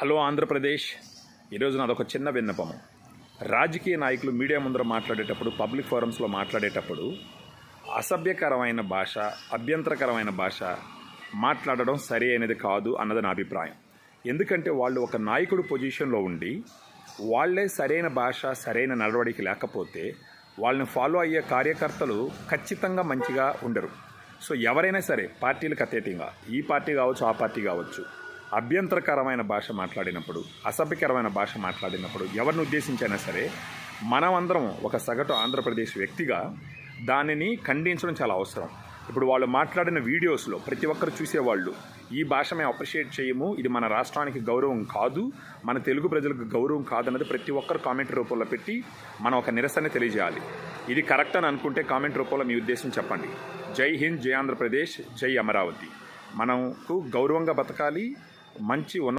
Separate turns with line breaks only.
Hello Andhra Pradesh. ఈరోజు నాదొక చిన్న విన్నపము. రాజకీయ నాయకులు మీడియా ముందర మాట్లాడేటప్పుడు, పబ్లిక్ ఫోరమ్స్లో మాట్లాడేటప్పుడు అసభ్యకరమైన భాష, అభ్యంతరకరమైన భాష మాట్లాడడం సరి అయినది కాదు అన్నది నా అభిప్రాయం. ఎందుకంటే వాళ్ళు ఒక నాయకుడు పొజిషన్లో ఉండి వాళ్ళే సరైన భాష, సరైన నడవడికి లేకపోతే వాళ్ళని ఫాలో అయ్యే కార్యకర్తలు ఖచ్చితంగా మంచిగా ఉండరు. సో ఎవరైనా సరే పార్టీలకు అతీతంగా, ఈ పార్టీ కావచ్చు, ఆ పార్టీ కావచ్చు, అభ్యంతరకరమైన భాష మాట్లాడినప్పుడు, అసభ్యకరమైన భాష మాట్లాడినప్పుడు ఎవరిని ఉద్దేశించైనా సరే మనమందరం ఒక సగటు ఆంధ్రప్రదేశ్ వ్యక్తిగా దానిని ఖండించడం చాలా అవసరం. ఇప్పుడు వాళ్ళు మాట్లాడిన వీడియోస్లో ప్రతి ఒక్కరు చూసేవాళ్ళు ఈ భాష మేము అప్రిషియేట్ చేయము, ఇది మన రాష్ట్రానికి గౌరవం కాదు, మన తెలుగు ప్రజలకు గౌరవం కాదన్నది ప్రతి ఒక్కరు కామెంట్ రూపంలో పెట్టి మనం ఒక నిరసన తెలియజేయాలి. ఇది కరెక్ట్ అని అనుకుంటే కామెంట్ రూపంలో మీ ఉద్దేశం చెప్పండి. జై హింద్, జై ఆంధ్రప్రదేశ్, జై అమరావతి. మనకు గౌరవంగా బతకాలి, మంచి